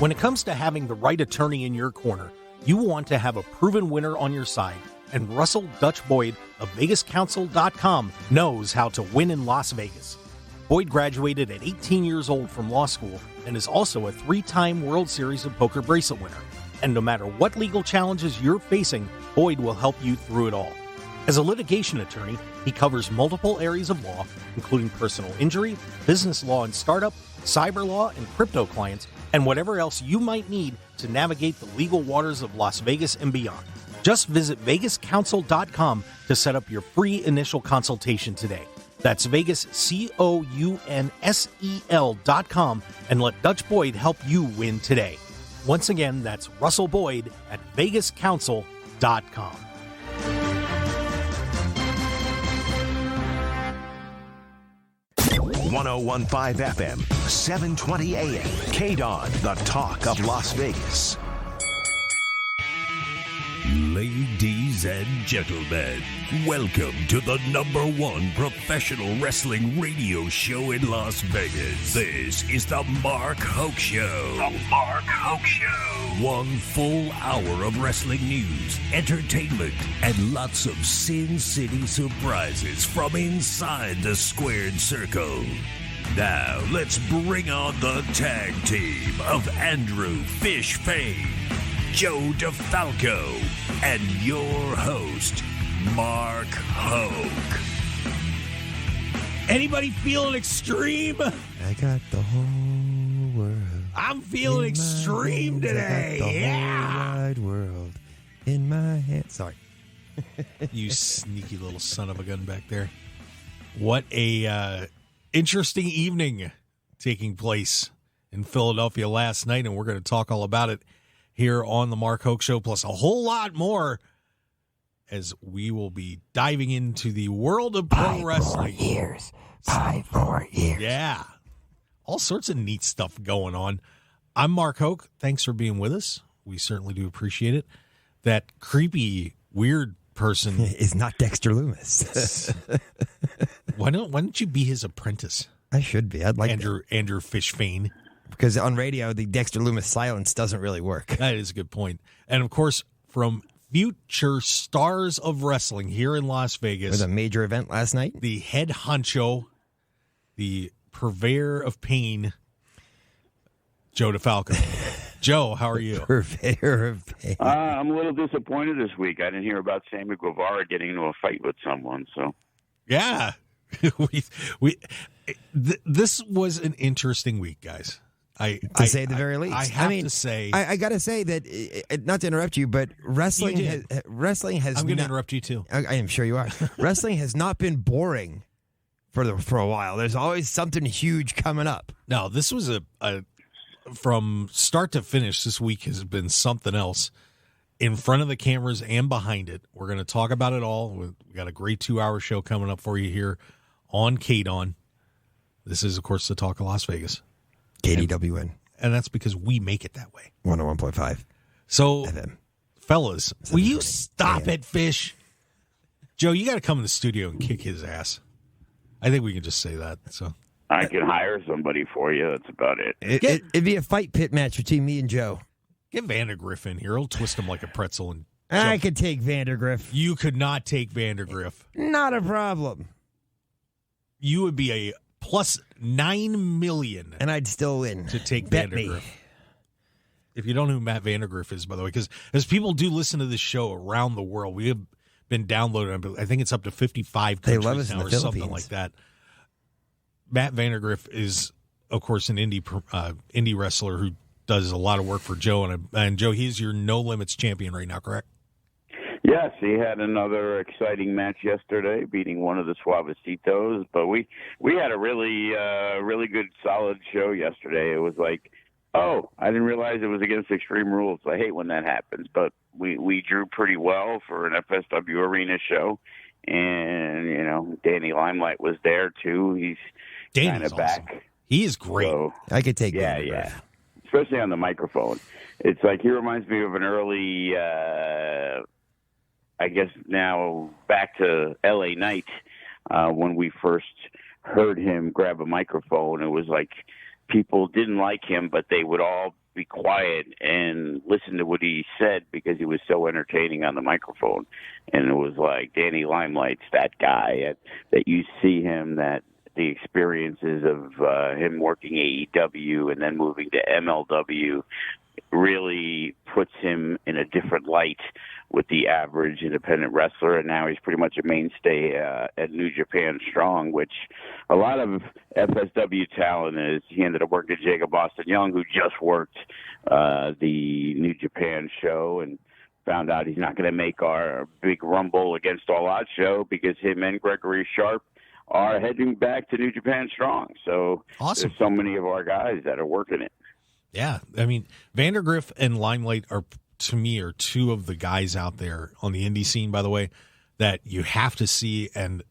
When it comes to having the right attorney in your corner, you want to have a proven winner on your side, and Russell Dutch Boyd of VegasCounsel.com knows how to win in Las Vegas. Boyd graduated at 18 years old from law school and is also a 3-time World Series of Poker bracelet winner. And no matter what legal challenges you're facing, Boyd will help you through it all. As a litigation attorney, he covers multiple areas of law, including personal injury, business law and startup, cyber law, and crypto clients, and whatever else you might need to navigate the legal waters of Las Vegas and beyond. Just visit VegasCounsel.com to set up your free initial consultation today. That's VegasCounsel.com and let Dutch Boyd help you win today. Once again, that's Russell Boyd at VegasCounsel.com. 101.5 FM, 720 AM, KDWN, the talk of Las Vegas. Ladies and gentlemen, welcome to the #1 professional wrestling radio show in Las Vegas. This is the Mark Hoke Show. The Mark Hoke Show. 1 full hour of wrestling news, entertainment, and lots of Sin City surprises from inside the squared circle. Now, let's bring on the tag team of Andrew Fish Fain, Joe DeFalco, and your host, Mark Hoke. Anybody feeling extreme? I got the whole world. I'm feeling extreme today. I got the whole wide world in my hand. Sorry. You sneaky little son of a gun back there. What a interesting evening taking place in Philadelphia last night, and we're going to talk all about it here on the Mark Hoke Show, plus a whole lot more, as we will be diving into the world of pro wrestling. 5 more years. Yeah. All sorts of neat stuff going on. I'm Mark Hoke. Thanks for being with us. We certainly do appreciate it. That creepy, weird person is not Dexter Loomis. Why don't you be his apprentice? I should be. I'd like Andrew Fish Fain. Because on radio, the Dexter Loomis silence doesn't really work. That is a good point. And, of course, from future stars of wrestling here in Las Vegas. With a major event last night. The head honcho, the purveyor of pain, Joe DeFalco. Joe, how are you? Purveyor of pain. I'm a little disappointed this week. I didn't hear about Sammy Guevara getting into a fight with someone. So, yeah. This was an interesting week, guys. To say the very least. I have to say, I got to say that, not to interrupt you, but wrestling has. I'm going to interrupt you too. I am sure you are. Wrestling has not been boring for a while. There's always something huge coming up. No, this was a from start to finish. This week has been something else. In front of the cameras and behind it, we're going to talk about it all. We got a great 2-hour show coming up for you here on KDWN. This is, of course, the talk of Las Vegas. KDWN. And that's because we make it that way. 101.5. So, FM. Fellas, will you stop it, Fish? Joe, you got to come in the studio and kick his ass. I think we can just say that. So I can hire somebody for you. That's about it. It'd be a fight pit match between me and Joe. Get Vandergriff in here. He'll twist him like a pretzel. And I could take Vandergriff. You could not take Vandergriff. Not a problem. You would be a plus 9 million. And I'd still win. To take Bet Vandergriff. Me. If you don't know who Matt Vandergriff is, by the way, because as people do listen to this show around the world, we have been downloaded. I think it's up to 55 countries they love us now in the or Philippines. something like that. Matt Vandergriff is, of course, an indie wrestler who does a lot of work for Joe. And Joe, he's your No Limits champion right now, correct? Yes, he had another exciting match yesterday, beating one of the Suavecitos. But we had a really good, solid show yesterday. It was like, oh, I didn't realize it was against Extreme Rules. I hate when that happens. But we drew pretty well for an FSW Arena show. And, you know, Danny Limelight was there, too. He's kind of back. Awesome. He is great. So, I could take yeah. Especially on the microphone. It's like he reminds me of an early, I guess now back to LA Knight, when we first heard him grab a microphone. It was like people didn't like him, but they would all be quiet and listen to what he said because he was so entertaining on the microphone. And it was like Danny Limelight's that guy that you see him, that the experiences of him working AEW and then moving to MLW really puts him in a different light with the average independent wrestler, and now he's pretty much a mainstay at New Japan Strong, which a lot of FSW talent is. He ended up working with Jacob Austin Young, who just worked the New Japan show, and found out he's not going to make our big Rumble Against All Odds show because him and Gregory Sharp are heading back to New Japan Strong. So awesome. There's so many of our guys that are working it. Yeah, I mean, Vandergriff and Limelight are, to me, are two of the guys out there on the indie scene, by the way, that you have to see. And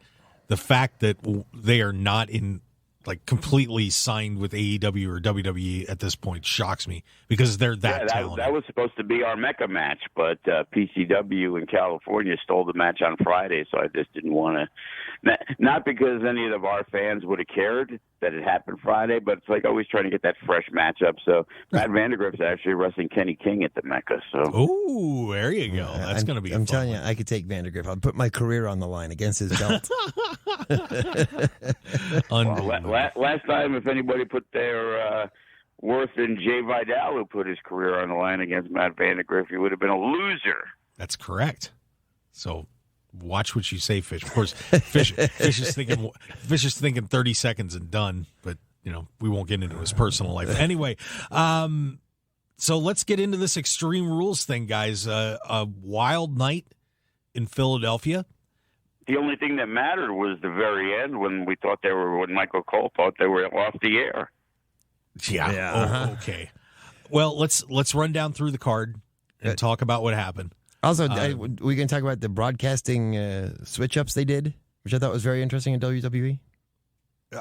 the fact that they are not in, like, completely signed with AEW or WWE at this point shocks me because they're that talented. That was supposed to be our Mecca match, but PCW in California stole the match on Friday, so I just didn't want to. Not because any of our fans would have cared that it happened Friday, but it's like always trying to get that fresh matchup. So Matt Vandergriff's actually wrestling Kenny King at the Mecca. So ooh, there you go. That's going to be. I'm telling you, I could take Vandergriff. I'll put my career on the line against his belt. Last time, if anybody put their worth in Jay Vidal, who put his career on the line against Matt Vandergriff, he would have been a loser. That's correct. So. Watch what you say, Fish. Of course, Fish is thinking 30 seconds and done, but we won't get into his personal life. Anyway, so let's get into this Extreme Rules thing, guys. A wild night in Philadelphia. The only thing that mattered was the very end when Michael Cole thought they were off the air. Yeah. Oh, okay. Well, let's run down through the card and talk about what happened. Also, we can talk about the broadcasting switch-ups they did, which I thought was very interesting in WWE.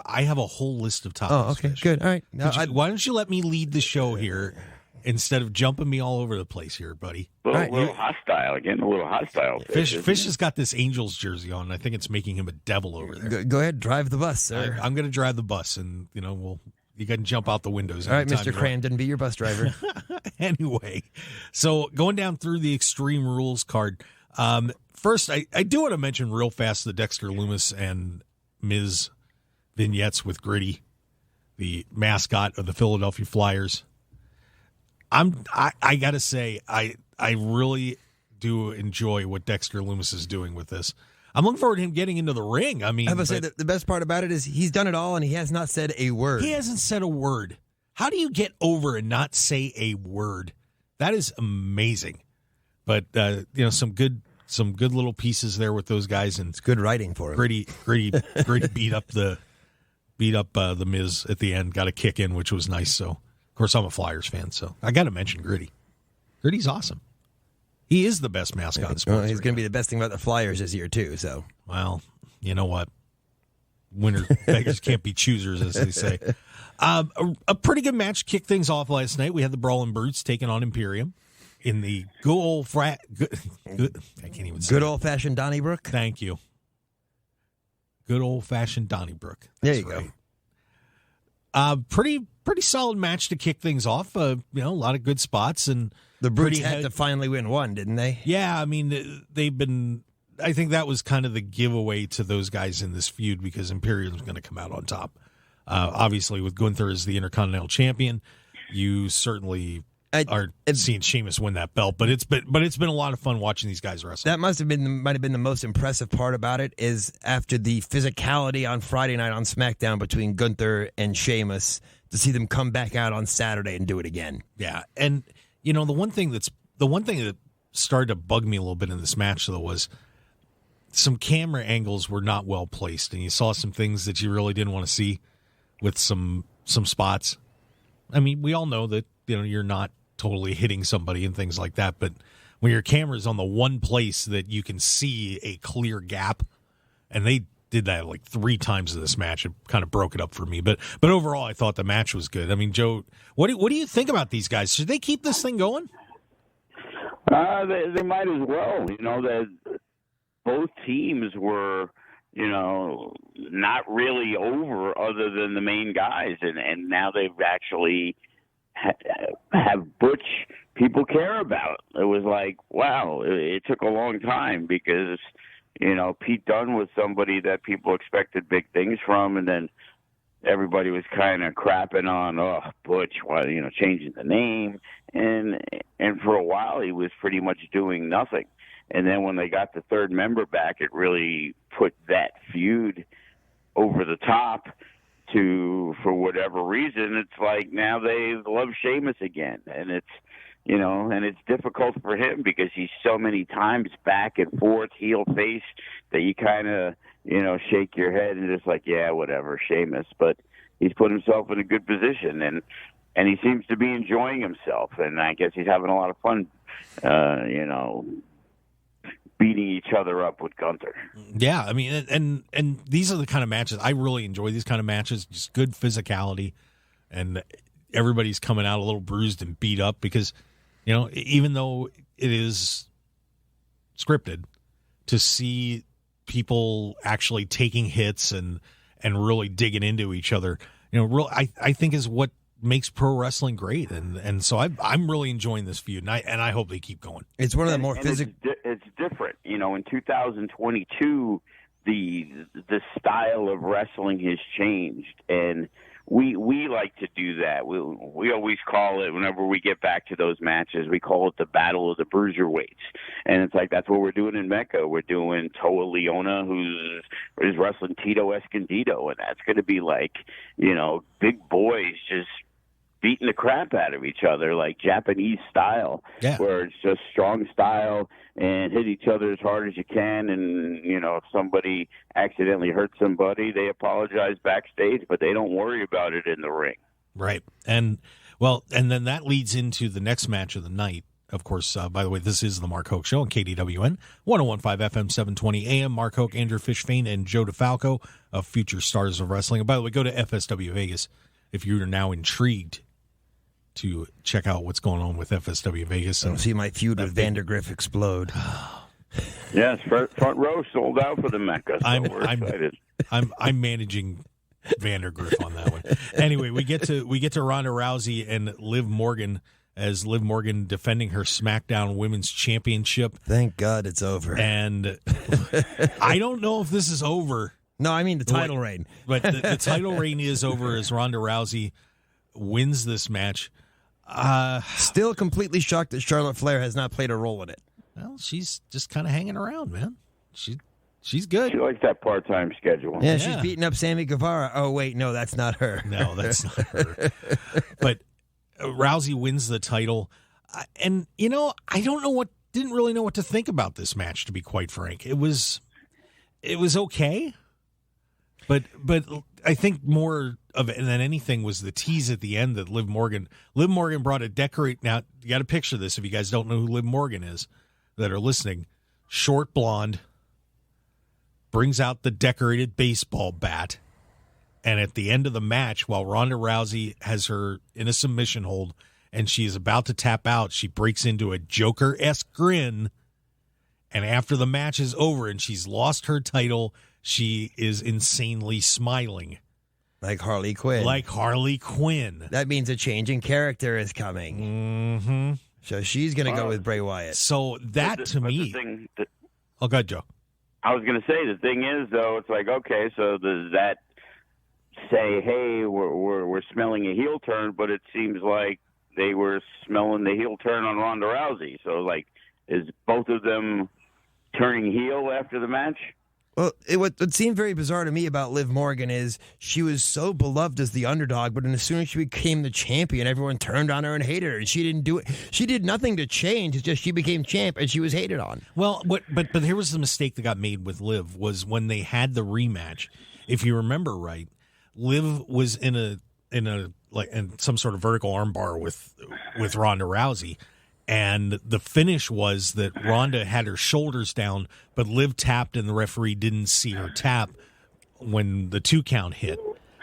I have a whole list of topics. Oh, okay, good. All right. Why don't you let me lead the show here instead of jumping me all over the place here, buddy? A little hostile. Getting a little hostile. Fish has got this Angels jersey on, and I think it's making him a devil over there. Go ahead, drive the bus, sir. I'm going to drive the bus, and you can jump out the windows. All right, Mr. Crandon, be your bus driver. Anyway, so going down through the Extreme Rules card, first, I do want to mention real fast the Dexter Loomis and Miz vignettes with Gritty, the mascot of the Philadelphia Flyers. I got to say, I really do enjoy what Dexter Loomis is doing with this. I'm looking forward to him getting into the ring. I mean, I would say that the best part about it is he's done it all and he has not said a word. He hasn't said a word. How do you get over and not say a word? That is amazing. But some good little pieces there with those guys, and it's good writing for him. Gritty beat up the Miz at the end. Got a kick in, which was nice. So of course I'm a Flyers fan, so I got to mention Gritty. Gritty's awesome. He is the best mascot in sports. Well, he's going to be the best thing about the Flyers this year too. So well, you know what? Beggars can't be choosers, as they say. A pretty good match kicked things off last night. We had the Brawling Brutes taking on Imperium in the good old-fashioned Donnybrook. Thank you. Good old-fashioned Donnybrook. There you go. Pretty solid match to kick things off. A lot of good spots, and the Brutes had to finally win one, didn't they? Yeah, I mean they've been. I think that was kind of the giveaway to those guys in this feud because Imperium's going to come out on top. Obviously, with Gunther as the Intercontinental Champion, you certainly are seeing Sheamus win that belt. But it's been a lot of fun watching these guys wrestle. That might have been the most impressive part about it is after the physicality on Friday night on SmackDown between Gunther and Sheamus to see them come back out on Saturday and do it again. Yeah, and the one thing that started to bug me a little bit in this match though was some camera angles were not well placed, and you saw some things that you really didn't want to see with some spots. I mean, we all know that you're not totally hitting somebody and things like that, but when your camera's on the one place that you can see a clear gap, and they did that like 3 times in this match, it kind of broke it up for me. But overall, I thought the match was good. I mean, Joe, what do you think about these guys? Should they keep this thing going? They might as well. That both teams were, not really over other than the main guys. And now they've actually had have butch people care about. It was like, wow, it took a long time because, Pete Dunne was somebody that people expected big things from, and then everybody was kind of crapping on, Butch, changing the name. And for a while, he was pretty much doing nothing. And then when they got the third member back, it really put that feud over the top for whatever reason. It's like now they love Sheamus again. And it's, and it's difficult for him because he's so many times back and forth, heel face, that you kind of, shake your head and just like, yeah, whatever, Sheamus. But he's put himself in a good position, and he seems to be enjoying himself. And I guess he's having a lot of fun, beating each other up with Gunther. Yeah, I mean, and these are the kind of matches I really enjoy. These kind of matches, just good physicality, and everybody's coming out a little bruised and beat up because, even though it is scripted, to see people actually taking hits and really digging into each other, I think is what makes pro wrestling great, and so I'm really enjoying this feud, and I hope they keep going. It's one of the more physical. It's different, in 2022, the style of wrestling has changed, and we like to do that. We always call it, whenever we get back to those matches, we call it the Battle of the Bruiserweights, and it's like that's what we're doing in Mecca. We're doing Toa Leona, who's wrestling Tito Escondido, and that's going to be like, big boys just beating the crap out of each other, like Japanese style, where it's just strong style and hit each other as hard as you can. And, if somebody accidentally hurts somebody, they apologize backstage, but they don't worry about it in the ring. Right. And then that leads into the next match of the night. Of course, by the way, this is the Mark Hoke Show on KDWN, 101.5 FM, 720 AM. Mark Hoke, Andrew Fish, Fain and Joe DeFalco of Future Stars of Wrestling. And by the way, go to FSW Vegas if you're now intrigued to check out what's going on with FSW Vegas. I'll see my feud with Vandergriff explode. Yes, front row sold out for the Mecca. So we're excited. I'm managing Vandergriff on that one. Anyway, we get to Ronda Rousey and Liv Morgan, as Liv Morgan defending her SmackDown Women's Championship. Thank God it's over. And I don't know if this is over. No, I mean the title reign. But the title reign is over as Ronda Rousey wins this match. Still completely shocked that Charlotte Flair has not played a role in it. Well, she's just kind of hanging around, man. She's good. She likes that part-time schedule. Yeah, she's beating up Sammy Guevara. Oh, wait, no, that's not her. No, that's not her. But Rousey wins the title. And, I didn't really know what to think about this match, to be quite frank. It was okay. But I think more of it than anything was the tease at the end that Liv Morgan brought a decorate. Now, you got to picture this if you guys don't know who Liv Morgan is that are listening. Short blonde, brings out the decorated baseball bat, and at the end of the match, while Ronda Rousey has her in a submission hold and she is about to tap out, she breaks into a Joker-esque grin, and after the match is over and she's lost her title, she is insanely smiling. Like Harley Quinn. That means a change in character is coming. Mm-hmm. So she's going to go with Bray Wyatt. So that to me... Oh, go ahead, Joe. I was going to say, the thing is, though, it's like, okay, so does that say, hey, we're smelling a heel turn, but it seems like they were smelling the heel turn on Ronda Rousey. So, like, is both of them turning heel after the match? Well, what seemed very bizarre to me about Liv Morgan is she was so beloved as the underdog, but as soon as she became the champion, everyone turned on her and hated her. And she didn't do it. She did nothing to change. It's just she became champ and she was hated on. Well, but here was the mistake that got made with Liv was when they had the rematch. If you remember right, Liv was in some sort of vertical armbar with Ronda Rousey. And the finish was that Ronda had her shoulders down, but Liv tapped and the referee didn't see her tap when the 2 count hit.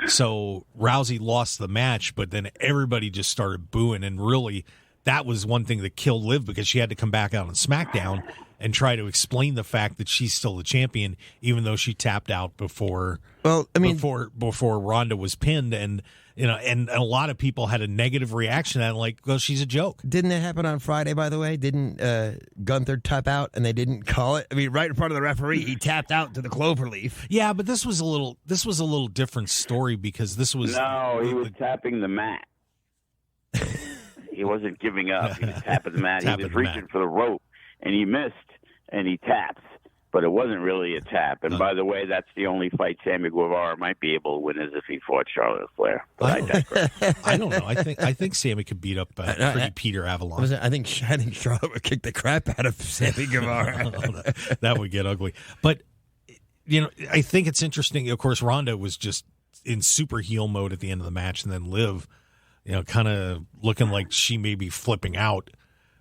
So Rousey lost the match, but then everybody just started booing. And really, that was one thing that killed Liv because she had to come back out on SmackDown and try to explain the fact that she's still the champion, even though she tapped out before. Well, I mean, before Ronda was pinned, and and a lot of people had a negative reaction to that, like, well, she's a joke. Didn't that happen on Friday, by the way? Didn't Gunther tap out and they didn't call it? I mean, right in front of the referee, he tapped out to the cloverleaf. Yeah, but this was a little different story because this was he was tapping the mat. He wasn't giving up. He was tapping the mat. He was reaching for the rope, and he missed, and he tapped. But it wasn't really a tap. And by the way, that's the only fight Sammy Guevara might be able to win is if he fought Charlotte Flair. But I digress. I don't know. I think Sammy could beat up pretty Peter Avalon. I think Charlotte would kick the crap out of Sammy Guevara. That would get ugly. But I think it's interesting. Of course, Ronda was just in super heel mode at the end of the match, and then Liv, kind of looking like she may be flipping out.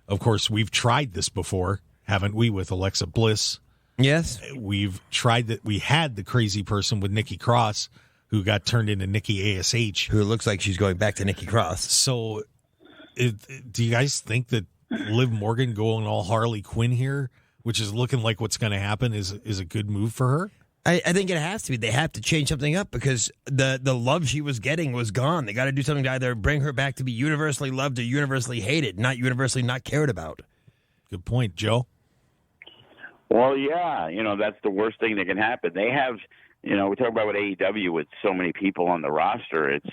Of course, we've tried this before, haven't we, with Alexa Bliss? Yes. We've tried that. We had the crazy person with Nikki Cross who got turned into Nikki ASH. Who looks like she's going back to Nikki Cross. So do you guys think that Liv Morgan going all Harley Quinn here, which is looking like what's going to happen, is a good move for her? I think it has to be. They have to change something up because the love she was getting was gone. They got to do something to either bring her back to be universally loved or universally hated, not universally not cared about. Good point, Joe. Well, yeah, that's the worst thing that can happen. They have, we talk about with AEW with so many people on the roster. It's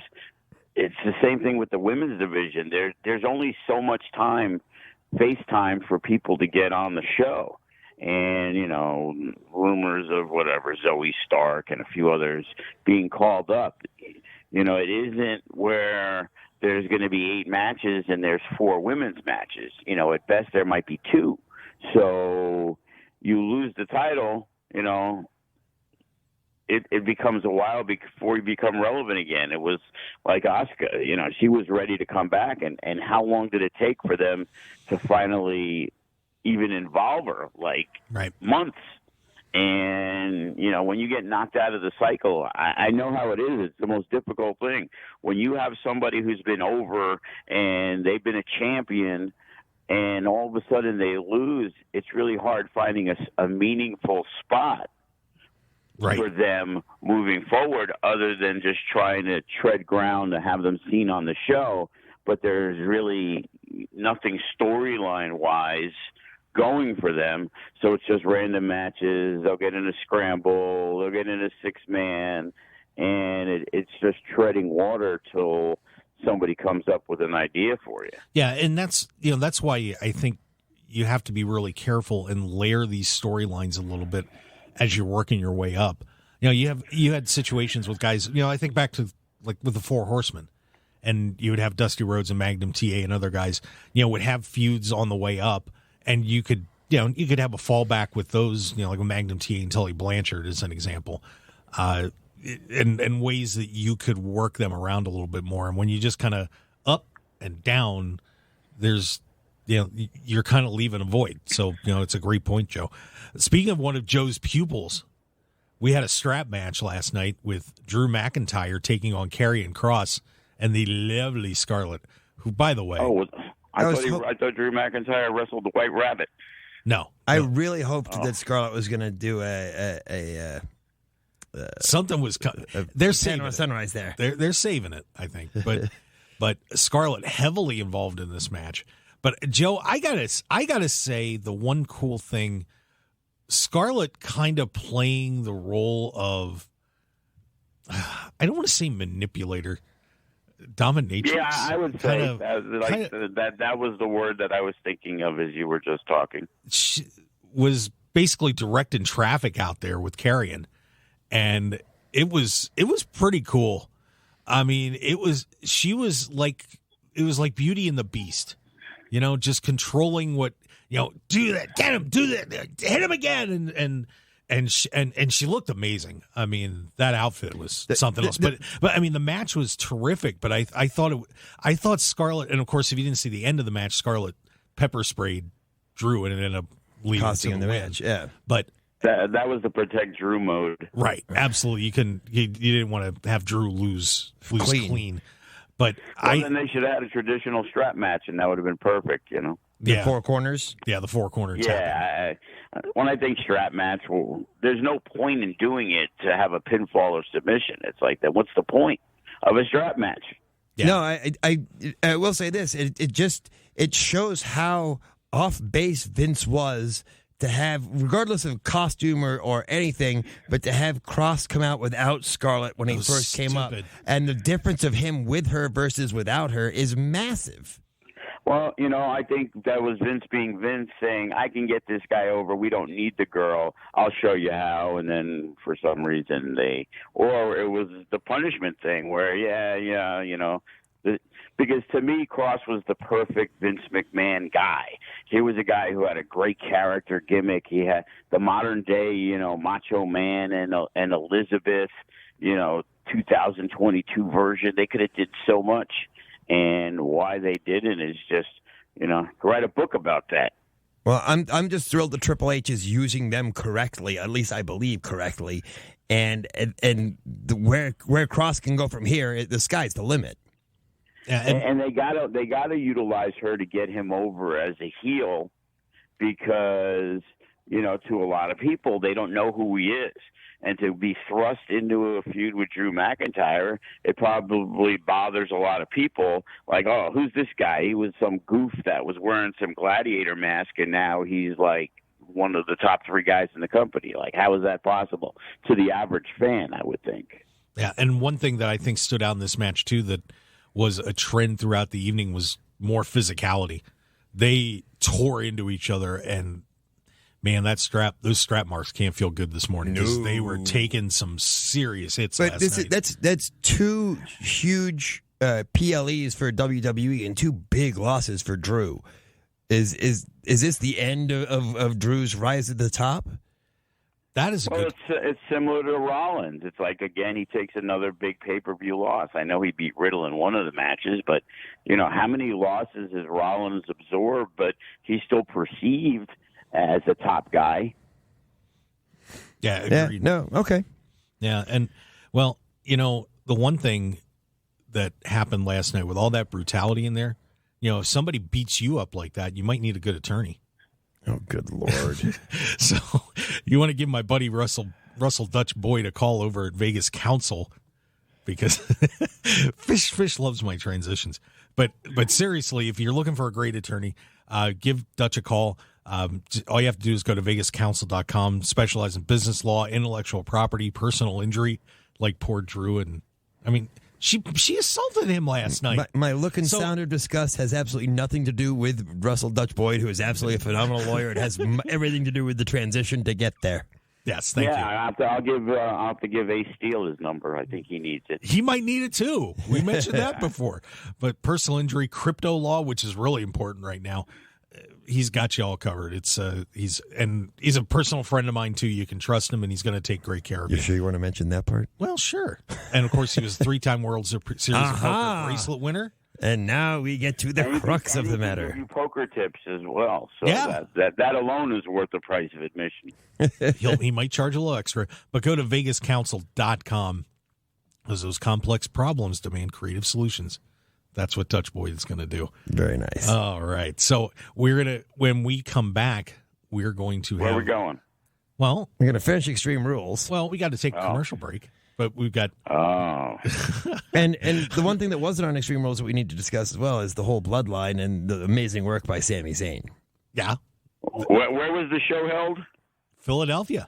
the same thing with the women's division. There's only so much time, FaceTime, for people to get on the show. And, rumors of whatever, Zoe Stark and a few others being called up. It isn't where there's going to be 8 matches and there's 4 women's matches. At best there might be 2. So you lose the title, it becomes a while before you become relevant again. It was like Asuka, she was ready to come back. And how long did it take for them to finally even involve her? Like months. And, when you get knocked out of the cycle, I know how it is. It's the most difficult thing. When you have somebody who's been over and they've been a champion and all of a sudden they lose, it's really hard finding a meaningful spot for them moving forward other than just trying to tread ground to have them seen on the show. But there's really nothing storyline-wise going for them. So it's just random matches. They'll get in a scramble. They'll get in a 6-man. And it's just treading water till somebody comes up with an idea for you. Yeah, and that's why I think you have to be really careful and layer these storylines a little bit as you're working your way up. You had situations with guys, I think back to like with the 4 Horsemen, and you would have Dusty Rhodes and Magnum TA and other guys, would have feuds on the way up, and you could have a fallback with those, like a Magnum TA and Tully Blanchard as an example. And ways that you could work them around a little bit more. And when you just kind of up and down, there's, you're kind of leaving a void. So, it's a great point, Joe. Speaking of one of Joe's pupils, we had a strap match last night with Drew McIntyre taking on Karrion Kross and the lovely Scarlett, who, by the way... I thought Drew McIntyre wrestled the White Rabbit. No. I really hoped that Scarlett was going to do something was they're saving sunrise it. there. They're saving it, I think. But Scarlett heavily involved in this match. But Joe, I gotta say the one cool thing, Scarlett kind of playing the role of I don't want to say manipulator, dominatrix. Yeah, I would say that was the word that I was thinking of as you were just talking. She was basically directing traffic out there with Karrion. And it was pretty cool. I mean, it was like Beauty and the Beast, just controlling what, do that, get him, do that, hit him again. And she looked amazing. I mean, that outfit was something else, but I mean, the match was terrific, but I thought Scarlett, and of course, if you didn't see the end of the match, Scarlett pepper sprayed Drew and it ended up leading to the match. Yeah. But that was the protect Drew mode. Right. Absolutely. You didn't want to have Drew lose clean. But then they should have had a traditional strap match, and that would have been perfect, The 4 corners? Yeah, the 4 corner tap. when I think strap match, well, there's no point in doing it to have a pinfall or submission. It's like that. What's the point of a strap match? Yeah. No, I will say this. It shows how off base Vince was to have, regardless of costume or anything, but to have Kross come out without Scarlett when he first came up. And the difference of him with her versus without her is massive. Well, I think that was Vince being Vince saying, I can get this guy over. We don't need the girl. I'll show you how. And then for some reason or it was the punishment thing where, because to me, Kross was the perfect Vince McMahon guy. He was a guy who had a great character gimmick. He had the modern day, Macho Man and Elizabeth, 2022 version. They could have did so much. And why they didn't is just, write a book about that. Well, I'm just thrilled that Triple H is using them correctly, at least I believe correctly, and where Kross can go from here, the sky's the limit. Yeah, and they gotta utilize her to get him over as a heel, because to a lot of people they don't know who he is. And to be thrust into a feud with Drew McIntyre, it probably bothers a lot of people. Like, oh, who's this guy? He was some goof that was wearing some gladiator mask, and now he's like one of the top 3 guys in the company. Like, how is that possible? To the average fan, I would think. Yeah, and one thing that I think stood out in this match, too, that was a trend throughout the evening was more physicality. They tore into each other, and man, those strap marks can't feel good this morning because they were taking some serious hits last night. That's 2 huge PLEs for WWE and 2 big losses for Drew. Is this the end of Drew's rise at the top? That is it's similar to Rollins. It's like, again, he takes another big pay-per-view loss. I know he beat Riddle in one of the matches, but how many losses has Rollins absorbed? But he's still perceived as a top guy. Yeah, agreed. Yeah, no, okay. Yeah, and, well, the one thing that happened last night with all that brutality in there, if somebody beats you up like that, you might need a good attorney. Oh, good Lord. So you want to give my buddy Russell Dutch Boyd a call over at Vegas Council, because Fish loves my transitions. But seriously, if you're looking for a great attorney, give Dutch a call. All you have to do is go to vegascouncil.com, specialize in business law, intellectual property, personal injury, like poor Drew. And I mean, she assaulted him last night. My look and sound of disgust has absolutely nothing to do with Russell Dutch Boyd, who is absolutely a phenomenal lawyer. It has everything to do with the transition to get there. Yes, thank you. I'll have to give Ace Steele his number. I think he needs it. He might need it too. We mentioned that before. But personal injury, crypto law, which is really important right now, he's got you all covered. He's a personal friend of mine too. You can trust him, and he's going to take great care of you. You sure you want to mention that part? Well, sure. And of course, he was a 3-time World Series of Poker bracelet winner. And now we get to the crux of the matter. Give you poker tips as well. So yeah. that alone is worth the price of admission. He might charge a little extra, but go to vegascouncil.com, because those complex problems demand creative solutions. That's what Dutch Boyd is going to do. Very nice. All right. So when we come back, we're going to Where are we going? Well, we're going to finish Extreme Rules. Well, we got to take a commercial break, but we've got. Oh. and the one thing that wasn't on Extreme Rules that we need to discuss as well is the whole bloodline and the amazing work by Sami Zayn. Yeah. Where was the show held? Philadelphia.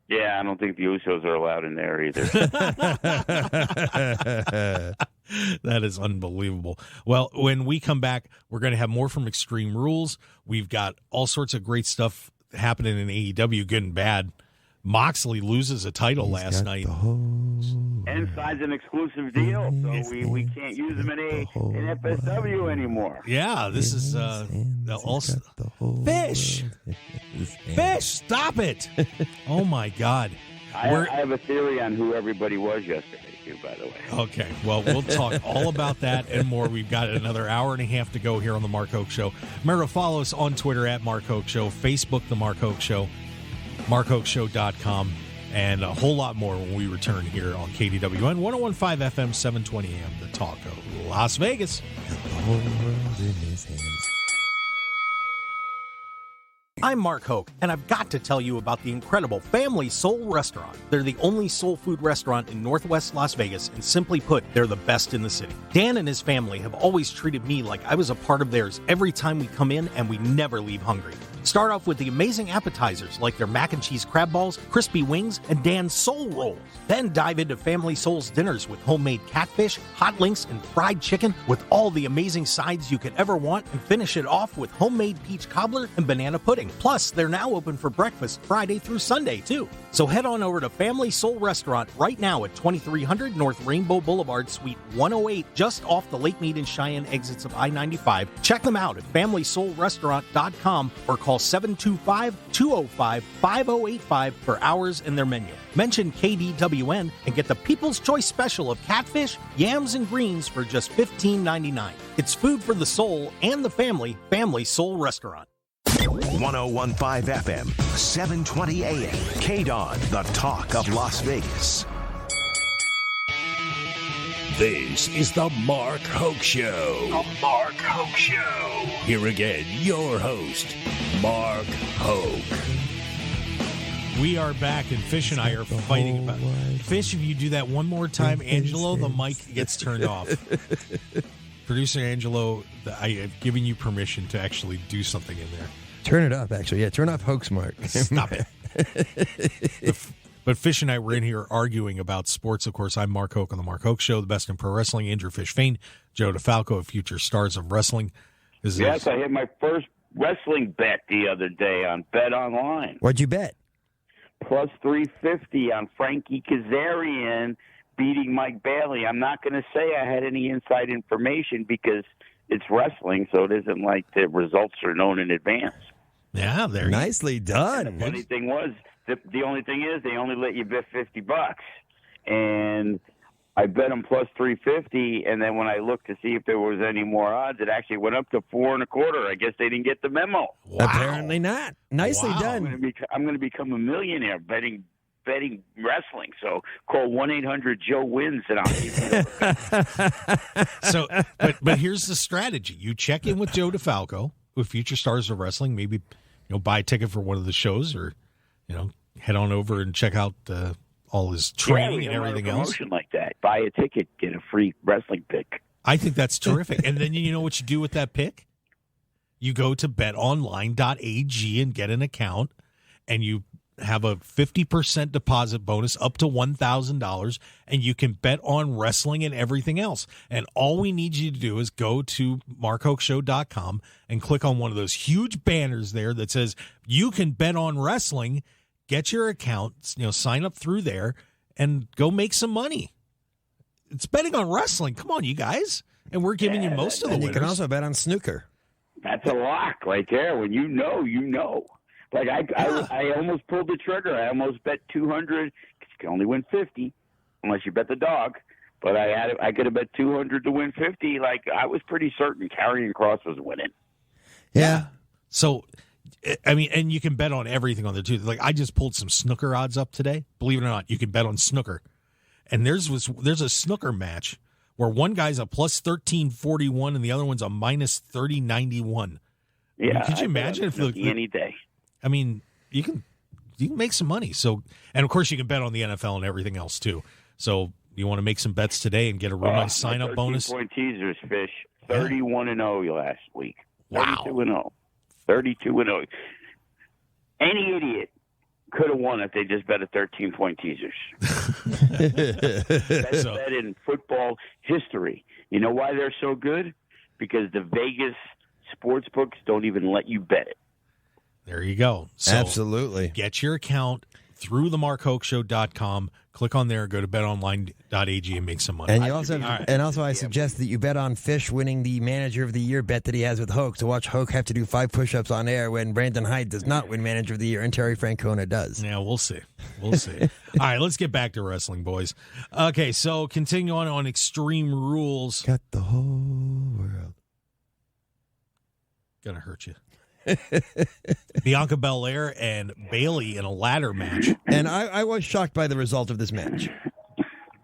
Yeah, I don't think the Usos are allowed in there either. That is unbelievable. Well, when we come back, we're going to have more from Extreme Rules. We've got all sorts of great stuff happening in AEW, good and bad. Moxley loses a title last night. And signs an exclusive deal, so we can't use him in FSW anymore. Yeah, this is also Fish, stop it! Oh my God! I have a theory on who everybody was yesterday, too, by the way. Okay, well, we'll talk all about that and more. We've got another hour and a half to go here on the Mark Hoke Show. Remember to follow us on Twitter at Mark Hoke Show, Facebook The Mark Hoke Show, MarkHokeShow.com, and a whole lot more when we return here on KDWN 101.5 FM, 720 AM, the talk of Las Vegas. The whole world in his hands. I'm Mark Hoke, and I've got to tell you about the incredible Family Soul Restaurant. They're the only soul food restaurant in Northwest Las Vegas, and simply put, they're the best in the city. Dan and his family have always treated me like I was a part of theirs every time we come in, and we never leave hungry. Start off with the amazing appetizers like their mac and cheese crab balls, crispy wings, and Dan's soul rolls. Then dive into Family Soul's dinners with homemade catfish, hot links, and fried chicken with all the amazing sides you could ever want, and finish it off with homemade peach cobbler and banana pudding. Plus, they're now open for breakfast Friday through Sunday, too. So head on over to Family Soul Restaurant right now at 2300 North Rainbow Boulevard, Suite 108, just off the Lake Mead and Cheyenne exits of I-95. Check them out at FamilySoulRestaurant.com or call 725-205-5085 for hours and their menu. Mention KDWN and get the People's Choice Special of catfish, yams, and greens for just $15.99. It's food for the soul and the family. Family Soul Restaurant. 1015 FM, 720 AM. KDWN, the talk of Las Vegas. This is the Mark Hoke Show. The Mark Hoke Show. Here again, your host, Mark Hoke. We are back, and Fish and I are fighting about it. Fish, if you do that one more time, Angelo, the mic gets turned off. Producer Angelo, I have given you permission to actually do something in there. Turn it up, actually. Yeah, turn off Hoke's Mark. Stop it. But Fish and I were in here arguing about sports. Of course, I'm Mark Hoke on the Mark Hoke Show, the best in pro wrestling. Andrew Fish Fain, Joe DeFalco, future stars of wrestling. Yes, I hit my first wrestling bet the other day on Bet Online. What'd you bet? Plus 350 on Frankie Kazarian beating Mike Bayley. I'm not going to say I had any inside information because it's wrestling, so it isn't like the results are known in advance. Yeah, there. Nicely done. And the funny thing was, the only thing is they only let you bet $50, and I bet them plus 350. And then when I looked to see if there was any more odds, it actually went up to 4.25. I guess they didn't get the memo. Wow. Apparently not. Nicely done. I'm going to become a millionaire betting wrestling. So call 1-800-JOE-WINS and I'll give you. So, but here's the strategy: you check in with Joe DeFalco, with future stars of wrestling. Maybe buy a ticket for one of the shows, or head on over and check out all his training and everything else. Promotion like that: buy a ticket, get a free wrestling pick. I think that's terrific. And then you know what you do with that pick? You go to betonline.ag and get an account, and you have a 50% deposit bonus up to $1,000, and you can bet on wrestling and everything else. And all we need you to do is go to markhokeshow.com and click on one of those huge banners there that says you can bet on wrestling. Get your account, sign up through there, and go make some money. It's betting on wrestling. Come on, you guys. And we're giving you most of the winners. You can also bet on snooker. That's a lock right there. When you know, you know. Like I almost pulled the trigger. I almost bet 200. You can only win 50 unless you bet the dog. But I could have bet 200 to win 50. Like I was pretty certain Karrion Kross was winning. Yeah. So, I mean, and you can bet on everything on there too. Like I just pulled some snooker odds up today. Believe it or not, you can bet on snooker. And there's a snooker match where one guy's a plus 1341 and the other one's a minus 3091. Yeah. I mean, could you imagine if any day? I mean, you can make some money. So, and of course, you can bet on the NFL and everything else too. So, you want to make some bets today and get a real nice sign-up bonus. 13-point teasers, Fish. 31-0 last week. Wow. 32-0. 32-0. Any idiot could have won if they just bet a 13-point teasers. Best bet in football history. You know why they're so good? Because the Vegas sports books don't even let you bet it. There you go. So absolutely. Get your account through the markhokeshow.com. Click on there, go to betonline.ag and make some money. And I suggest that you bet on Fish winning the Manager of the Year bet that he has with Hoke. To watch Hoke have to do 5 push-ups on air when Brandon Hyde does not win Manager of the Year and Terry Francona does. Yeah, we'll see. We'll see. All right, let's get back to wrestling, boys. Okay, so continue on Extreme Rules. Got the whole world. Gonna hurt you. Bianca Belair and Bayley in a ladder match. And I was shocked by the result of this match.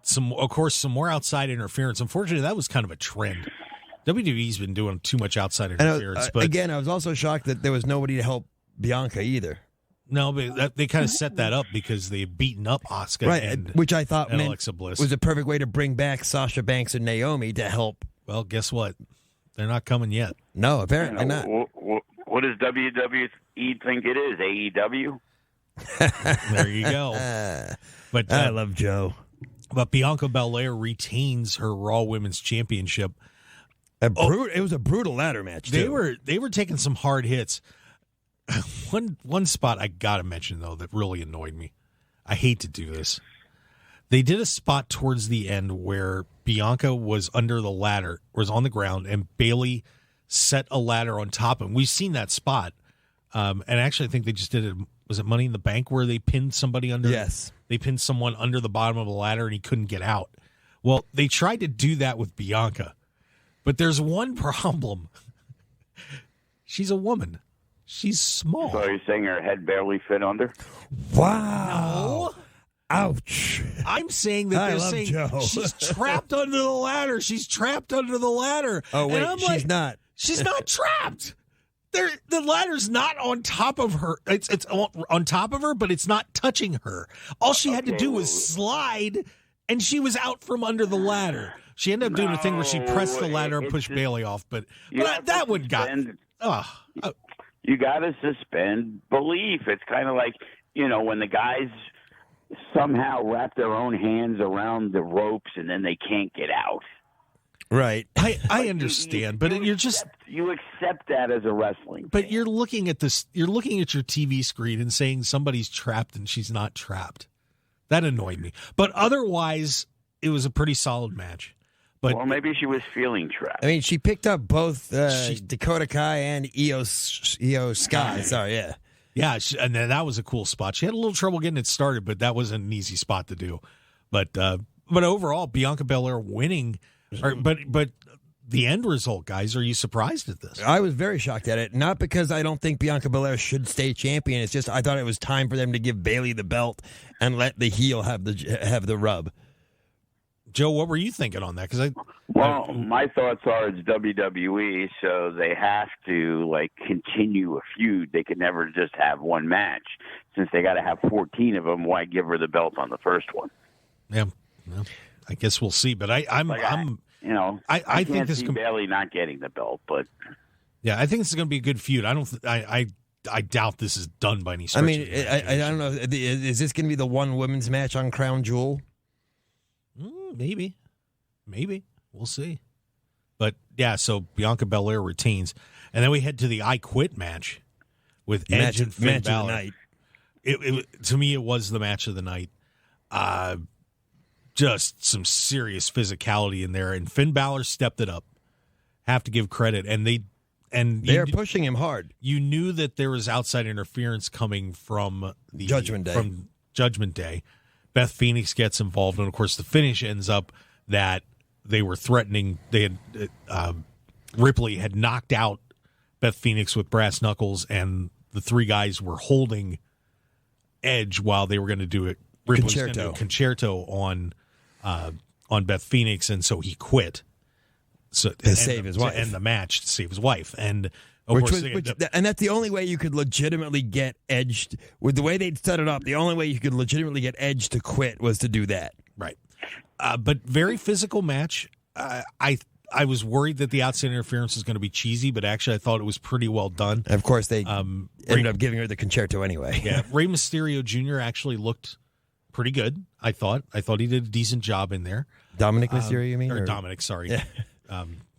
Some more outside interference. Unfortunately, that was kind of a trend. WWE's been doing too much outside interference. Again, I was also shocked that there was nobody to help Bianca either. No, but they kind of set that up because they had beaten up Asuka, Right, and, which I thought and meant Alexa Bliss was a perfect way to bring back Sasha Banks and Naomi to help. Well, guess what? They're not coming yet. No, apparently not. What does WWE think it is? AEW? There you go. But I love Joe. But Bianca Belair retains her Raw Women's Championship. It was a brutal ladder match, too. They were taking some hard hits. One spot I gotta mention though that really annoyed me. I hate to do this. They did a spot towards the end where Bianca was under the ladder, was on the ground, and Bayley set a ladder on top of him. We've seen that spot. And actually I think they just did it. Was it Money in the Bank where they pinned somebody under? Yes. They pinned someone under the bottom of the ladder and he couldn't get out. Well, they tried to do that with Bianca. But there's one problem. She's a woman. She's small. So you're saying her head barely fit under? Wow. No. Ouch. I'm saying that they're saying Joe. she's trapped under the ladder. She's trapped under the ladder. Oh, wait, and I'm she's not. She's not trapped. The ladder's not on top of her. It's on top of her, but it's not touching her. All she had to do was slide, and she was out from under the ladder. She ended up doing a thing where she pressed the ladder and pushed Bayley off. But that one got... You got to suspend belief. It's kind of like, when the guys somehow wrap their own hands around the ropes and then they can't get out. Right. I understand, but you're just... You accept that as a wrestling But fan. you're looking at this... You're looking at your TV screen and saying somebody's trapped and she's not trapped. That annoyed me. But otherwise, it was a pretty solid match. But Well, maybe she was feeling trapped. I mean, she picked up both Dakota Kai and Io Sky. Sorry, yeah. Yeah, and then that was a cool spot. She had a little trouble getting it started, but that wasn't an easy spot to do. But overall, Bianca Belair winning... But the end result, guys, are you surprised at this? I was very shocked at it. Not because I don't think Bianca Belair should stay champion. It's just I thought it was time for them to give Bayley the belt and let the heel have the rub. Joe, what were you thinking on that? My thoughts are it's WWE, so they have to continue a feud. They could never just have one match. Since they got to have 14 of them, why give her the belt on the first one? Yeah, well, I guess we'll see. But I think this see Bayley not getting the belt, but yeah, I think this is going to be a good feud. I doubt this is done by any stretch. I mean, I don't know. Is this going to be the one women's match on Crown Jewel? Maybe. We'll see. But yeah, so Bianca Belair retains, and then we head to the I Quit match with Edge and Finn Balor. Of the night. It to me, it was the match of the night. Just some serious physicality in there, and Finn Balor stepped it up. Have to give credit, and they're pushing him hard. You knew that there was outside interference coming from the Judgment Day. Beth Phoenix gets involved, and of course, the finish ends up that they were threatening. They had Ripley had knocked out Beth Phoenix with brass knuckles, and the three guys were holding Edge while they were going to do it. Ripley's going to do a concerto on Beth Phoenix, and so he quit. So to save his wife. To end the match to save his wife. And and that's the only way you could legitimately get Edge with the way they'd set it up. The only way you could legitimately get Edge to quit was to do that. Right. But very physical match. I was worried that the outside interference was going to be cheesy, but actually I thought it was pretty well done. And of course, they ended up giving her the concerto anyway. Yeah, Rey Mysterio Jr. actually looked pretty good, I thought. I thought he did a decent job in there. Dominic Mysterio, you mean? Or Dominic, sorry. Yeah.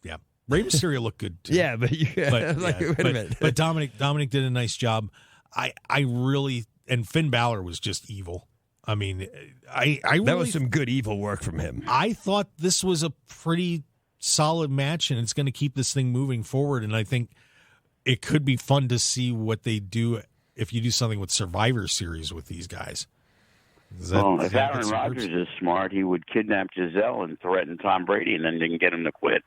Yeah. Rey Mysterio looked good, too. Yeah, but wait a minute. But Dominic did a nice job. I really... And Finn Balor was just evil. I mean, I really... That was some good evil work from him. I thought this was a pretty solid match, and it's going to keep this thing moving forward, and I think it could be fun to see what they do if you do something with Survivor Series with these guys. If Aaron Rodgers is smart, he would kidnap Giselle and threaten Tom Brady and then didn't get him to quit.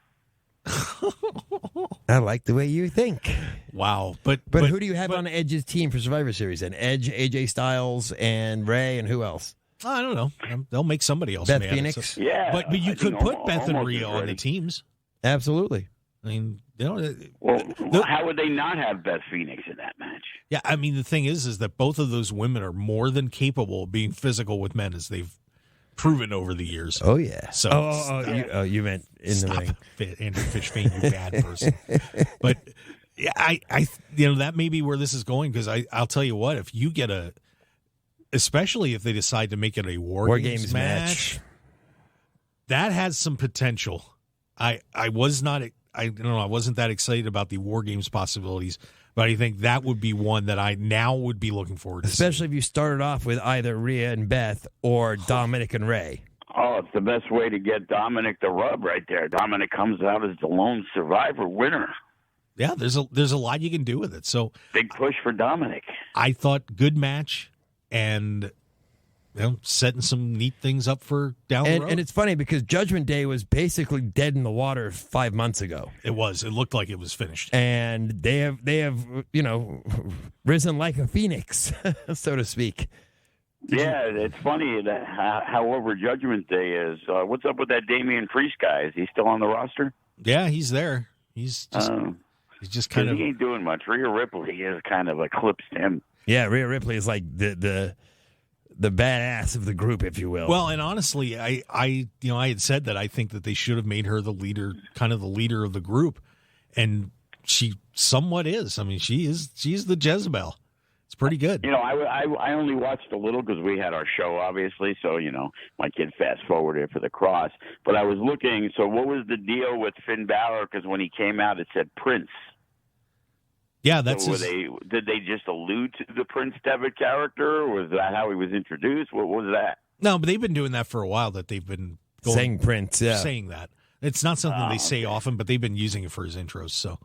I like the way you think. Wow. But who do you have on Edge's team for Survivor Series then? Edge, AJ Styles, and Ray, and who else? I don't know. They'll make somebody else Beth mad. Phoenix? So. Yeah. But you could put Beth and Rhea on the teams. Absolutely. mean, how would they not have Beth Phoenix in that match? Yeah, I mean, the thing is that both of those women are more than capable of being physical with men, as they've proven over the years. Oh yeah. So you meant in the ring. Andrew Fishbane, you bad person. But yeah, I that may be where this is going, because I'll tell you what, if you get especially if they decide to make it a War Games match, that has some potential. I wasn't that excited about the War Games possibilities, but I think that would be one that I now would be looking forward to. Especially if you started off with either Rhea and Beth or Dominic and Ray. Oh, it's the best way to get Dominic the rub right there. Dominic comes out as the lone survivor winner. Yeah, there's a lot you can do with it. So big push for Dominic. I thought good match, and setting some neat things up for down the road. And it's funny because Judgment Day was basically dead in the water 5 months ago. It was. It looked like it was finished. And they have risen like a phoenix, so to speak. Yeah, it's funny that however Judgment Day is. What's up with that Damian Priest guy? Is he still on the roster? Yeah, he's there. He's just kind of. He ain't doing much. Rhea Ripley has kind of eclipsed him. Yeah, Rhea Ripley is like the badass of the group, if you will. Well, and honestly, I had said that I think that they should have made her the leader of the group, and she somewhat is. I mean, she's the Jezebel. It's pretty good. I only watched a little because we had our show, obviously, so, my kid fast-forwarded for the cross. But I was looking, so what was the deal with Finn Balor? Because when he came out, it said Prince. Yeah, that's so did they just allude to the Prince Devitt character, or was that how he was introduced? What was that? No, but they've been doing that for a while, that they've been saying Prince, saying that. It's not something they say often, but they've been using it for his intros. So,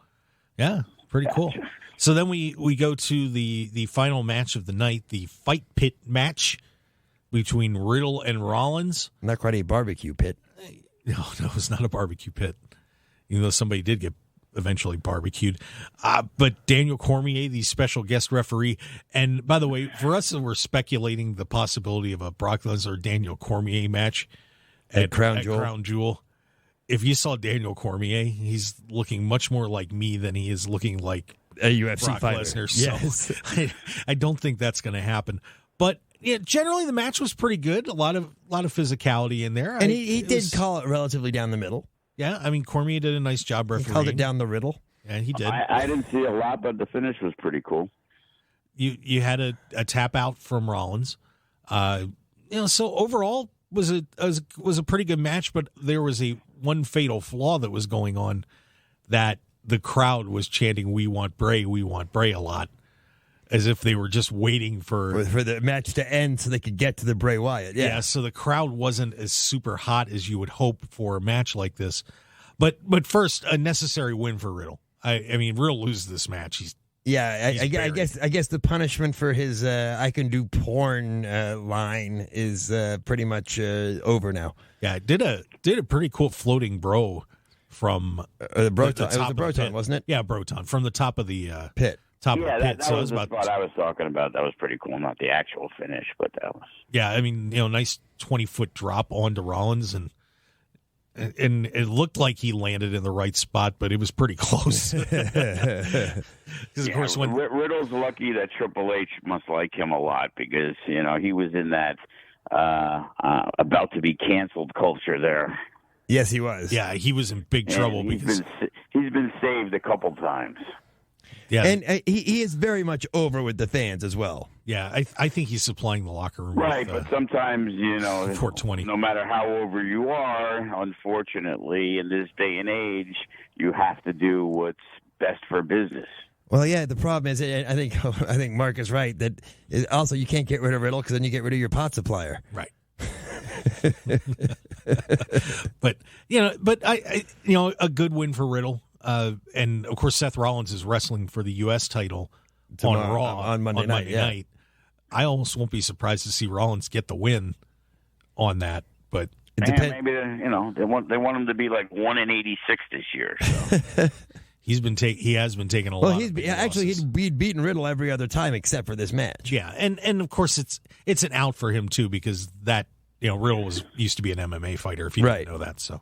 yeah, pretty cool. So then we go to the final match of the night, the Fight Pit match between Riddle and Rollins. Not quite a barbecue pit. No, it's not a barbecue pit, even though somebody did get eventually barbecued. But Daniel Cormier, the special guest referee. And by the way, for us, we're speculating the possibility of a Brock Lesnar Daniel Cormier match at Crown Jewel. If you saw Daniel Cormier, he's looking much more like me than he is looking like a UFC Brock fighter. Lesnar. Yes. So I don't think that's going to happen. But yeah, generally the match was pretty good. A lot of physicality in there. And he did call it relatively down the middle. Yeah, I mean, Cormier did a nice job refereeing. He held it down the Riddle. Yeah, he did. I didn't see a lot, but the finish was pretty cool. You had a tap out from Rollins. So overall was a pretty good match, but there was one fatal flaw that was going on, that the crowd was chanting "We want Bray, we want Bray" a lot, as if they were just waiting for the match to end so they could get to the Bray Wyatt. Yeah, so the crowd wasn't as super hot as you would hope for a match like this. But first, a necessary win for Riddle. I mean, Riddle loses this match. I guess the punishment for his "I can do porn" line is pretty much over now. Yeah, did a pretty cool floating bro from the Broton. It was the Broton, wasn't it? Yeah, Broton from the top of the pit. Top of the pit. That was the spot I was talking about. That was pretty cool. Not the actual finish, but that was. Yeah, I mean, nice 20-foot drop onto Rollins, and it looked like he landed in the right spot, but it was pretty close. Because of course, when Riddle's lucky that Triple H must like him a lot, because he was in that about to be canceled culture there. Yes, he was. Yeah, he was in big trouble because he's been saved a couple times. Yeah, and he is very much over with the fans as well. Yeah, I think he's supplying the locker room. Right, with, but sometimes 420. No matter how over you are, unfortunately, in this day and age, you have to do what's best for business. Well, yeah, the problem is, I think Mark is right, that also you can't get rid of Riddle because then you get rid of your pot supplier. Right. But I a good win for Riddle, and of course Seth Rollins is wrestling for the U.S. title on Raw on Monday night. I almost won't be surprised to see Rollins get the win on that, but maybe they want him to be like 1-86 this year. So. He has been taking a lot. He'd beaten Riddle every other time except for this match. Yeah, and of course it's an out for him too, because that Riddle used to be an MMA fighter, if you didn't know that. So,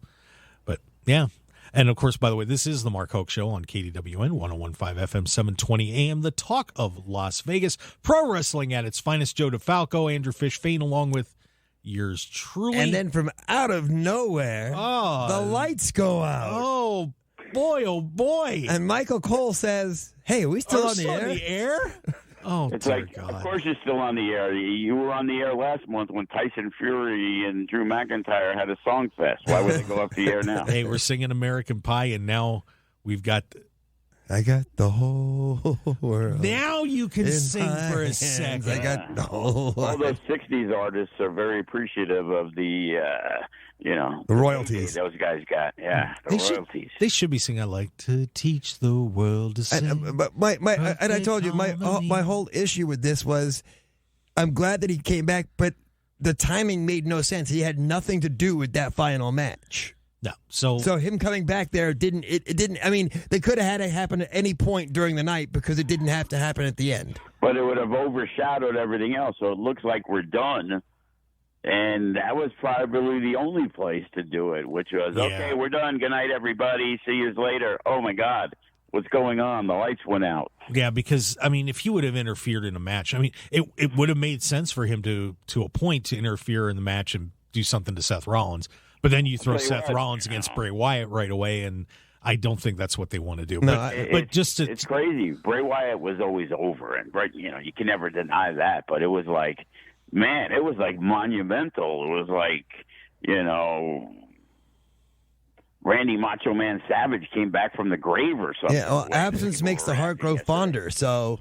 but yeah, And, of course, by the way, this is the Mark Hoke Show on KDWN, 101.5 FM, 720 AM, the talk of Las Vegas. Pro wrestling at its finest. Joe DeFalco, Andrew Fish, Fain, along with yours truly. And then from out of nowhere, the lights go out. Oh, boy, oh, boy. And Michael Cole says, hey, are we still on the air? On the air? Oh, it's dear like, God. of course you're still on the air. You were on the air last month when Tyson Fury and Drew McIntyre had a song fest. Why would they go off the air now? Hey, we're singing American Pie, and now we've got... I got the whole world. Now you can sing for a second. I got the whole All those 60s artists are very appreciative of the, the royalties. Those guys got, the royalties. They should be singing, I like to teach the world to sing. But I told you, my whole issue with this was, I'm glad that he came back, but the timing made no sense. He had nothing to do with that final match. No. So him coming back there didn't. I mean, they could have had it happen at any point during the night because it didn't have to happen at the end. But it would have overshadowed everything else, so it looks like we're done. And that was probably the only place to do it, which was, okay, we're done. Good night, everybody. See you later. Oh, my God. What's going on? The lights went out. Yeah, because, I mean, if he would have interfered in a match, I mean, it would have made sense for him to a point to interfere in the match and do something to Seth Rollins. But then you throw Seth Rollins against Bray Wyatt right away, and I don't think that's what they want to do. No, it's crazy. Bray Wyatt was always over, and you can never deny that. But it was like, man, it was like monumental. It was like, Randy Macho Man Savage came back from the grave or something. Yeah, well, absence makes the heart grow fonder. So,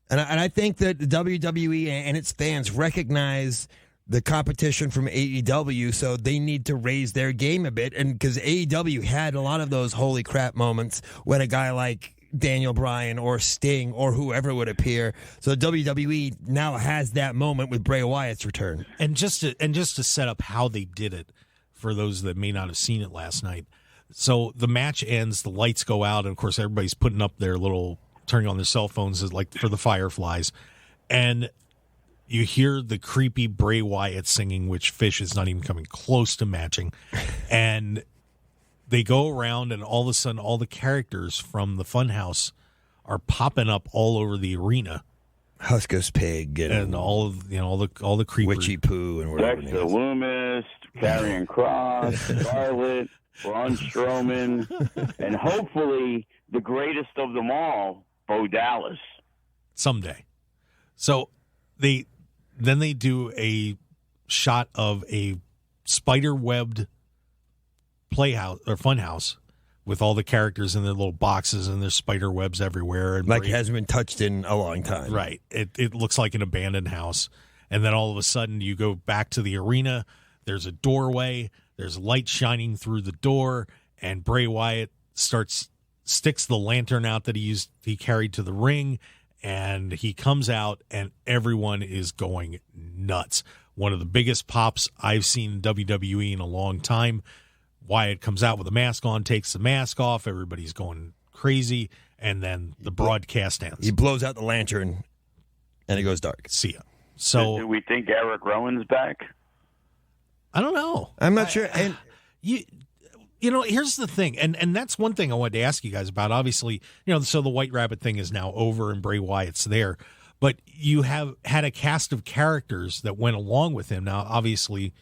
and I think that the WWE and its fans recognize the competition from AEW, so they need to raise their game a bit. And because AEW had a lot of those holy crap moments when a guy like Daniel Bryan or Sting or whoever would appear. So WWE now has that moment with Bray Wyatt's return. And just to set up how they did it for those that may not have seen it last night. So the match ends, the lights go out, and of course everybody's putting up their turning on their cell phones like for the Fireflies, and you hear the creepy Bray Wyatt singing, which Fish is not even coming close to matching. And they go around, and all of a sudden, all the characters from the Funhouse are popping up all over the arena. Huskus Pig and all of all the creepers. Witchy Poo and whatever. Dexter Loomis, Karrion Kross, Scarlett, Braun Strowman, and hopefully the greatest of them all, Bo Dallas. Someday. So they do a shot of a spider-webbed playhouse or funhouse with all the characters in their little boxes and there's spider webs everywhere. And like it hasn't been touched in a long time. Right. It looks like an abandoned house. And then all of a sudden you go back to the arena. There's a doorway. There's light shining through the door. And Bray Wyatt sticks the lantern out that he carried to the ring. And he comes out, and everyone is going nuts. One of the biggest pops I've seen in WWE in a long time. Wyatt comes out with a mask on, takes the mask off. Everybody's going crazy, and then the broadcast ends. He blows out the lantern, and it goes dark. See ya. So, do we think Eric Rowan's back? I don't know. I'm not sure. And here's the thing, and that's one thing I wanted to ask you guys about. Obviously, so the White Rabbit thing is now over, and Bray Wyatt's there. But you have had a cast of characters that went along with him. Now, obviously,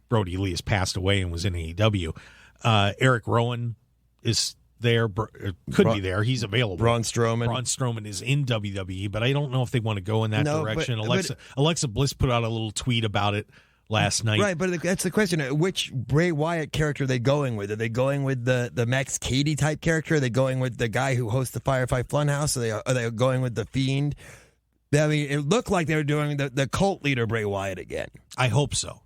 Brody Lee has passed away and was in AEW. Eric Rowan is there, could be there. He's available. Braun Strowman is in WWE, but I don't know if they want to go in that direction. Alexa Bliss put out a little tweet about it last night. Right, but that's the question. Which Bray Wyatt character are they going with? Are they going with the Max Cady type character? Are they going with the guy who hosts the Firefly Funhouse? Are they going with the Fiend? I mean, it looked like they were doing the cult leader Bray Wyatt again. I hope so,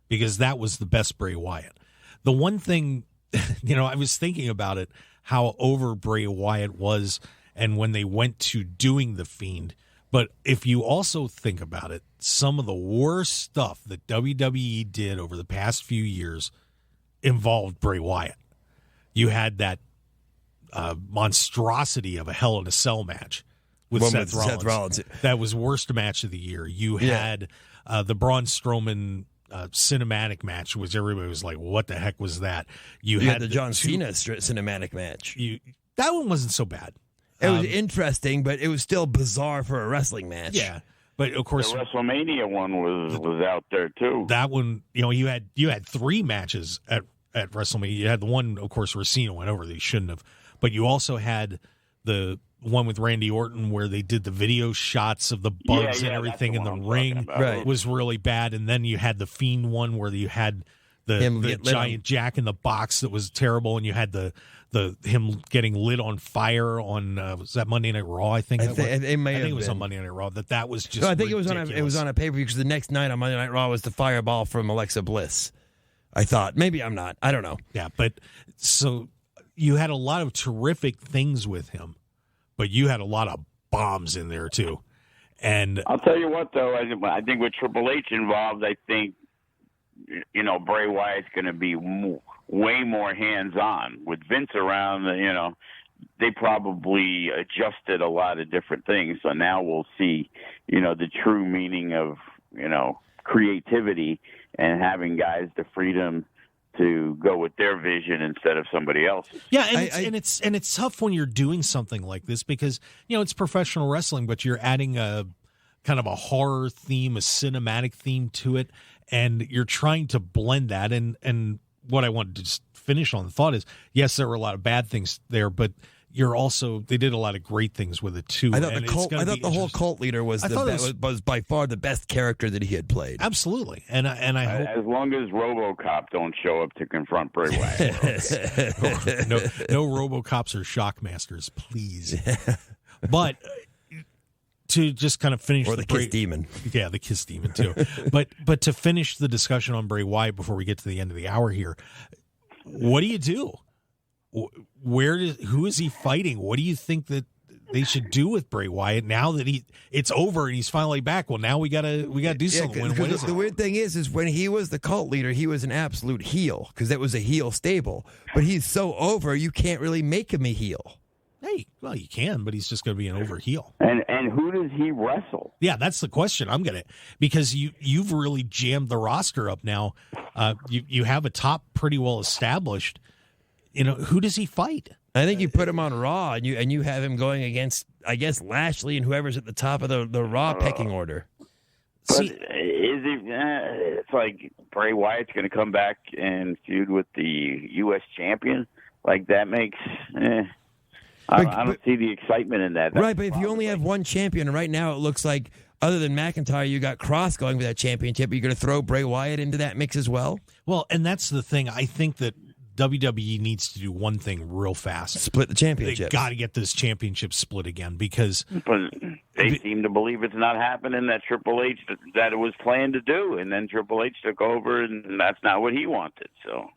because that was the best Bray Wyatt. The one thing, I was thinking about it, how over Bray Wyatt was, and when they went to doing the Fiend. But if you also think about it, some of the worst stuff that WWE did over the past few years involved Bray Wyatt. You had that monstrosity of a Hell in a Cell match with Seth Rollins. That was worst match of the year. You had the Braun Strowman cinematic match, which everybody was like, "What the heck was that?" You had the John Cena cinematic match. That one wasn't so bad. It was interesting, but it was still bizarre for a wrestling match. Yeah, but of course, the WrestleMania one was out there too. That one, you had 3 matches at WrestleMania. You had the one, of course, where Cena went over that he shouldn't have, but you also had the one with Randy Orton where they did the video shots of the bugs and everything in the ring. Right. Was really bad, and then you had the Fiend one where you had the giant Jack in the Box that was terrible, and you had the him getting lit on fire on was that Monday Night Raw? I think it was on Monday Night Raw. That was just. No, I think ridiculous. it was on a pay-per-view because the next night on Monday Night Raw was the fireball from Alexa Bliss. I thought maybe I'm not. I don't know. Yeah, but so you had a lot of terrific things with him, but you had a lot of bombs in there too. And I'll tell you what, though, I think with Triple H involved, I think Bray Wyatt's going to be way more hands-on. With Vince around, they probably adjusted a lot of different things. So now we'll see, the true meaning of, creativity and having guys the freedom to go with their vision instead of somebody else's. Yeah, and it's tough when you're doing something like this because, it's professional wrestling, but you're adding a kind of a horror theme, a cinematic theme to it, and you're trying to blend that. And what I wanted to just finish on the thought is, yes, there were a lot of bad things there, but they did a lot of great things with it too. I thought the whole cult leader was by far the best character that he had played. Absolutely, and I hope as long as RoboCop don't show up to confront Bray Wyatt. no RoboCops or Shockmasters, please. But to just kind of finish the Kiss Demon. Yeah, the Kiss Demon too. but to finish the discussion on Bray Wyatt before we get to the end of the hour here, what do you do? Who is he fighting? What do you think that they should do with Bray Wyatt now that it's over and he's finally back? Well, now we gotta do something. The weird thing is when he was the cult leader, he was an absolute heel because that was a heel stable. But he's so over, you can't really make him a heel. Hey, well, you can, but he's just going to be an over heel. And who does he wrestle? Yeah, that's the question I'm going to, because you've really jammed the roster up now. You have a top pretty well established. Who does he fight? I think you put him on Raw and you have him going against, I guess, Lashley and whoever's at the top of the Raw pecking order. But is he? It's like Bray Wyatt's going to come back and feud with the U.S. champion. Like that makes. I don't see the excitement in that. Right, but if you only have one champion, and right now it looks like, other than McIntyre, you got Kross going for that championship. Are you going to throw Bray Wyatt into that mix as well? Well, and that's the thing. I think that WWE needs to do one thing real fast. Split the championship. They got to get this championship split again because... But they seem to believe it's not happening, that Triple H, that it was planned to do, and then Triple H took over, and that's not what he wanted, so...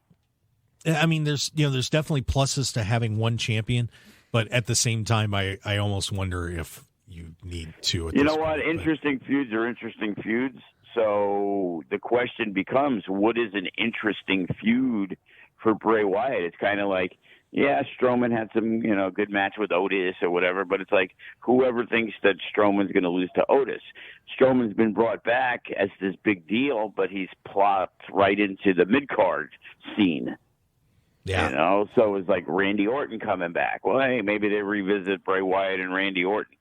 I mean, there's definitely pluses to having one champion, but at the same time, I almost wonder if you need two. You know what? Interesting feuds are interesting feuds. So the question becomes, what is an interesting feud for Bray Wyatt? It's kind of like, yeah, Strowman had some, good match with Otis or whatever, but it's like whoever thinks that Strowman's going to lose to Otis. Strowman's been brought back as this big deal, but he's plopped right into the mid-card scene. Yeah. So it's like Randy Orton coming back. Well, hey, maybe they revisit Bray Wyatt and Randy Orton.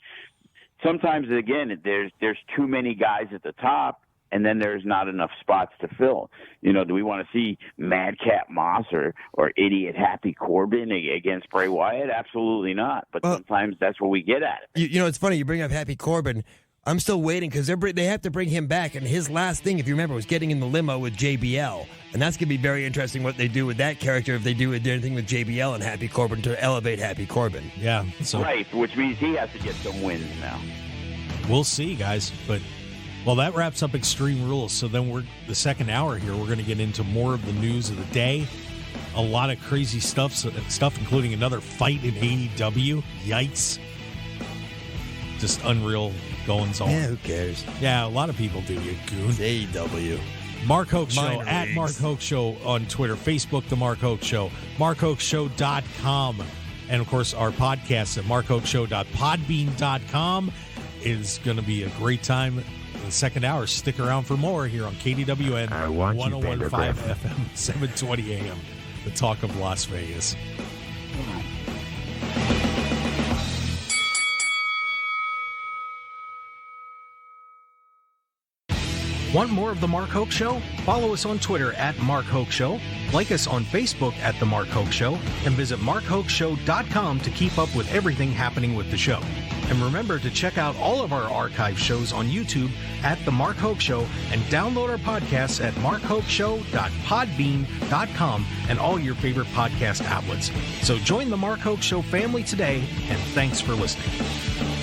Sometimes, again, there's too many guys at the top, and then there's not enough spots to fill. Do we want to see Madcap Moss or Idiot Happy Corbin against Bray Wyatt? Absolutely not. But sometimes that's what we get at it. It's funny you bring up Happy Corbin. I'm still waiting because they have to bring him back. And his last thing, if you remember, was getting in the limo with JBL. And that's going to be very interesting what they do with that character if they do anything with JBL and Happy Corbin to elevate Happy Corbin. Yeah. Right, which means he has to get some wins now. We'll see, guys. But, that wraps up Extreme Rules. So then the second hour here, we're going to get into more of the news of the day. A lot of crazy stuff, including another fight in AEW. Yikes. Just unreal goings on. Yeah, who cares? Yeah, a lot of people do, you goon. It's AEW. Mark Hoke Show, Minor at leagues. Mark Hoke Show on Twitter, Facebook, The Mark Hoke Show, markhokeshow.com, and, of course, our podcast at markhokeshow.podbean.com is going to be a great time. in the second hour. Stick around for more here on KDWN 101.5 FM, 720 AM, the talk of Las Vegas. Want more of The Mark Hoke Show? Follow us on Twitter at Mark Hoke Show, like us on Facebook at The Mark Hoke Show, and visit markhokeshow.com to keep up with everything happening with the show. And remember to check out all of our archive shows on YouTube at The Mark Hoke Show and download our podcasts at markhokeshow.podbean.com and all your favorite podcast outlets. So join The Mark Hoke Show family today, and thanks for listening.